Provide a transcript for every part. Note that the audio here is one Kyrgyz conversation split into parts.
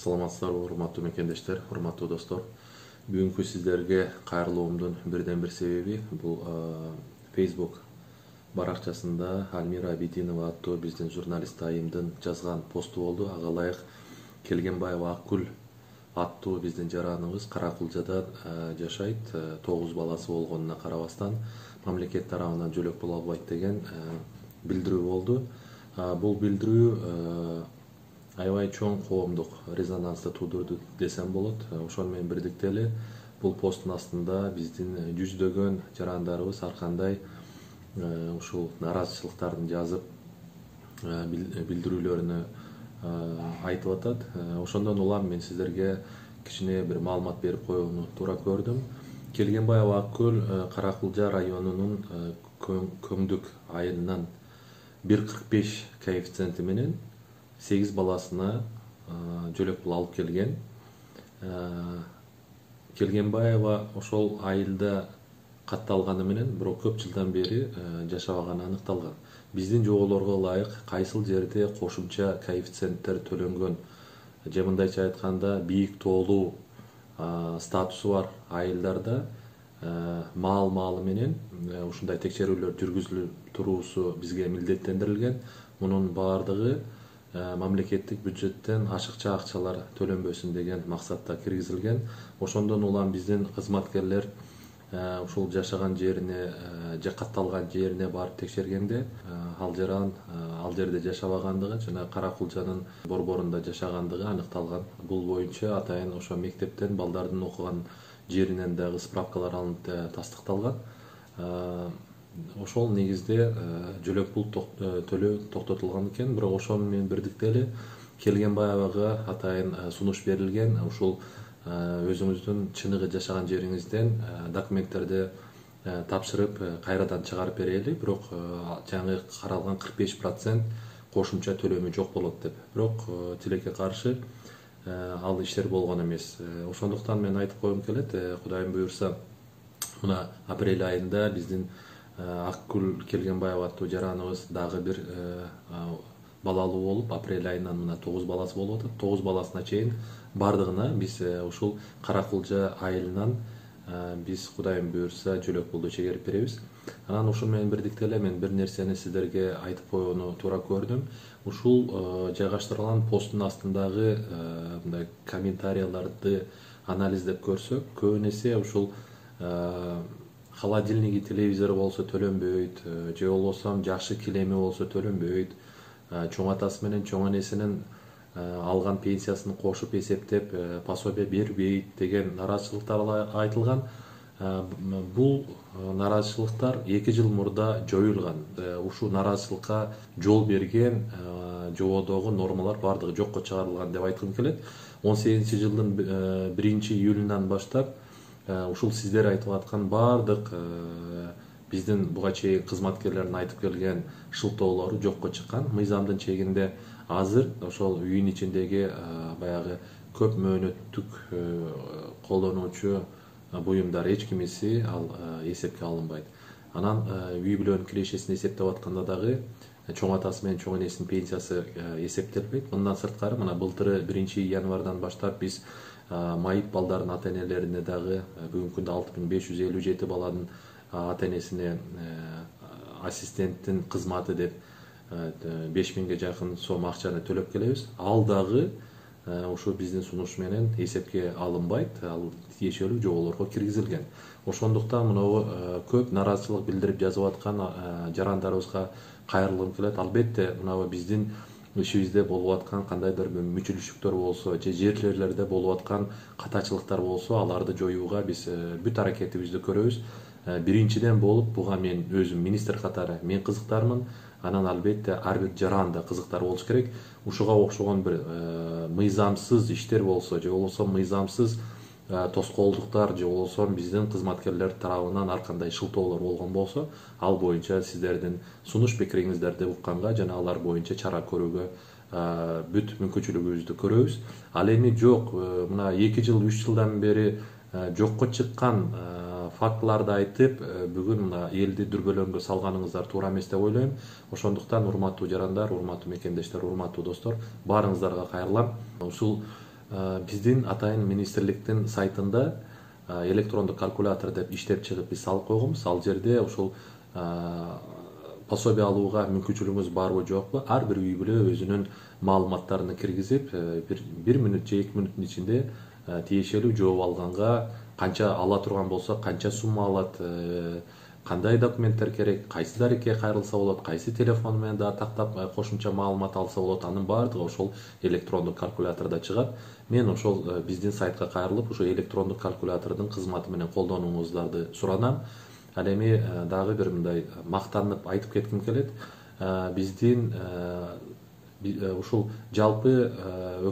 Саламатсыздарбы, урматтуу мекендештер, урматтуу достор. Бүгүнкү сиздерге кайрылуумдун бирден бир себеби бул Facebook баракчасында Альмира Абидинова аттуу биздин журналист айымдын жазган посту болду. Ага ылайык Келгенбаева Акгүл аттуу биздин жараныбыз Каракулжада жашайт. 9 баласы болгонуна карабастан мамлекет тарабынан жөлөк боло албайт деген билдирүү болду. Бул билдирүү аябай чоң коомдук резонансты туудурду десем болот. Ошону менен бирдикте эле бул посттун астында биздин жүздөгөн жарандарыбыз ар кандай ушул нараазычылыктарын жазып билдирүүлөрүнү айтып атат. Ошондон улам мен сиздерге кичине бир маалымат берип коюуну туура көрдүм. Келгенбаева Акгүл Каракулжа районунун Көңдүк айылынан 1,45 коэффициенти менен 8 баласына жөлөк пул алып келген. Келгенбаева ошол айылда катталганы менен бирок көп жылдан бери жашабаганы аныкталган. Биздин жоболорго ылайык кайсыл жерде кошумча коэффициенттер төлөнгөн же мындайча айтканда бийик тоолуу статусу бар айылдарда маал менен ушундай текшерүүлөр жүргүзүлүп туруусу бизге милдеттендирилген. Мунун баардыгы мамлекеттик бюджеттен ашыкча акчалар төлөнбөсүн деген максатта киргизилген. Ошондон улам биздин кызматкерлер ушул жашаган жерине же катталган жерине барып текшергенде ал жаран ал жерде жашабагандыгы жана Каракулжанын борборунда жашагандыгы аныкталган. Бул боюнча атайын ошо мектептен балдардын окуган жеринен дагы справкалар алынып тастыкталган. Ошол негизде жөлөк пул төлөө токтотулган экен. Бирок ошону менен бирдикте эле Келгенбаевага атайын сунуш берилген. Ушул өзүңүздүн чыныгы жашаган жериңизден документтерди тапшырып кайрадан чыгарып берели. Бирок жаңы каралган 45% кошумча төлөмү жок болот деп. Бирок тилекке каршы ал иштер болгон эмес. Ошондуктан мен айтып коюм келет, Кудайым буйрса мына апрель айында биздин Акгүл Келгенбаева аттуу жараныбыз дагы бир балалуу болуп, апрель айынан мына 9 баласы болуп атат. 9 баласына чейин бардыгына биз ушул Каракулжа айылынан биз Кудайым буйрса жөлөк пулду чегерип беребиз. Анан ушун менен бирдикте эле мен бир нерсени сиздерге айтып коюуну туура көрдүм. Ушул жайгаштырылган посттун астындагы мындай комментарияларды анализдеп көрсөк, көбүн эсе ушул холодильниги, телевизору болсо төлөнбөйт, же болбосо жакшы килеми болсо төлөнбөйт, чоң атасы менен чоң энесинин алган пенсиясын кошуп эсептеп пособие бербейт деген нараазычылыктар айтылган. Бул нараазычылыктар 2 жыл мурда жоюлган. Ушул нараазычылыкка жол берген жободогу нормалар бардыгы жокко чыгарылган деп айткым келет. 18-жылдын 1-июлунан баштап ушул сиздер айтып аткан бардык биздин буга чейин кызматкерлердин айтып келген шылтоолору жокко чыккан. Мыйзамдын чегинде азыр ошол үйүн ичиндеги баягы көп мөөнөттүк колдонуучу буюмдар эч кимиси ал эсепке алынбайт. Анан үй бүлөнүн кирешесин эсептеп атканда дагы чоң атасы менен чоң энесинин пенсиясы эсептелбейт. Мындан сырткары мына былтыры 1-январдан баштап биз майып балдардын ата-энелерине дагы бүгүнкү күндө 6557 баланын ата-энесине ассистенттин кызматы деп 5000ге жакын сом акчаны төлөп келебиз. Ал дагы ошо биздин сунуш менен эсепке алынбайт, ал тиешелүү жоболорго киргизилген. Ошондуктан мынау көп нараазычылык билдирип жазып аткан жарандарыбызга кайрылгым келет. Албетте мынау биздин ишибизде болуп аткан кандайдыр бир мүчүлүшүктөр болсо, же жерлерлерде болуп аткан катачылыктар болсо, аларды жоюуга биз бүт аракетибизди көрөбүз. Биринчиден болуп буга мен өзүм министр катары мен кызыктармын. Анан албетте ар бир жаран да кызыктар болуш керек. Ушуга окшогон бир мыйзамсыз иштер болсо, же болбосо мыйзамсыз тоскоолдуктар, же болбосо биздин кызматкерлер тарабынан ар кандай шылтоолор болгон болсо, ал боюнча сиздердин сунуш пикириңиздерди укканга жана алар боюнча чара көрүүгө бүт мүмкүнчүлүгүбүздү көрөбүз. Ал эми жок, мына 2 жыл 3 жылдан бери жокко чыккан фактыларды айтып, бүгүн мына элди дүрбөлөңгө салганыңыздар туура эмес деп ойлойм. Ошондуктан урматтуу жарандар, урматтуу мекендештер, урматтуу достор, баарыңыздарга кайрылам. Ушул Биздин атайын министрликтин сайтында электрондук калькулятор деп иштеп чыгып биз салып койгонбуз. Ал жерде ушул пособие алууга мүмкүнчүлүгүңүз барбы жокпу, ар бир үй бүлө өзүнүн маалыматтарын киргизип, бир мүнөт же 2 мүнөттүн ичинде тиешелүү жооп алганга, канча ала турган болсо канча сумма алат, кандай документтер керек, кайсы дарекке кайрылса болот, кайсы телефон менен дагы тактап кошумча маалымат алса болот, анын баардыгы ошол электрондук калькулятордо чыгат. Мен ошол биздин сайтка кайрылып, ошо электрондук калькулятордун кызматы менен колдонууңуздарды суранам. Ал эми дагы бир мындай мактанып айтып кетким келет. Биздин ушул жалпы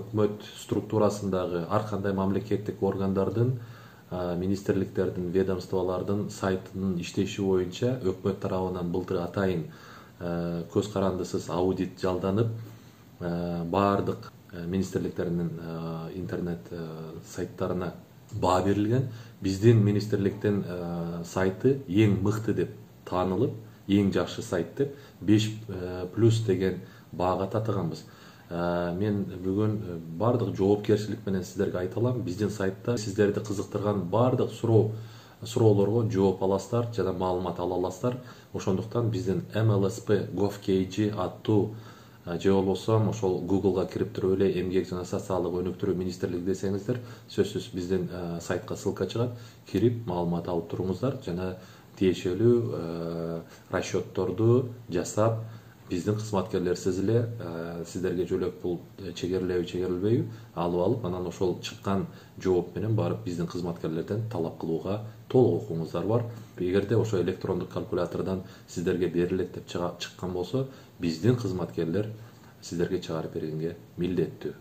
өкмөт структурасындагы ар кандай мамлекеттик органдардын, министрликтердин, ведомстволордун сайтынын иштеши боюнча өкмөт тарабынан былтыр атайын көз карандысыз аудит жалданып, баардык министрликтердин интернет сайттарына баа берилген. Биздин министрликтин сайты эң мыкты деп таанылып, эң жакшы сайт деп 5+ деген баага татыганбыз. Мен бүгүн баардык жоопкерчилик менен сиздерге айта алам, биздин сайтта сиздерди кызыктырган баардык суроолорго жооп аласыздар жана маалымат ала аласыздар. Ошондуктан биздин MLSP Gov.kg аттуу же болбосо ошол Google'га кирип туруп эле эмгек жана социалдык өнүктүрүү министрлиги десеңиздер, сөзсүз биздин сайтка ссылка чыгат, кирип маалымат алып туруңуздар жана тиешелүү расчетторду жасап, биздин кызматкерлерсиз эле сиздерге жөлөк пул чегерилеби чегерилбейби алып алып, анан ошол чыккан жооп менен барып биздин кызматкерлерден талап кылууга толук укугуңуздар бар. Эгерде ошо электрондук калькулятордон сиздерге берилет деп чыккан болсо, биздин кызматкерлер сиздерге чыгарып бергенге милдеттүү.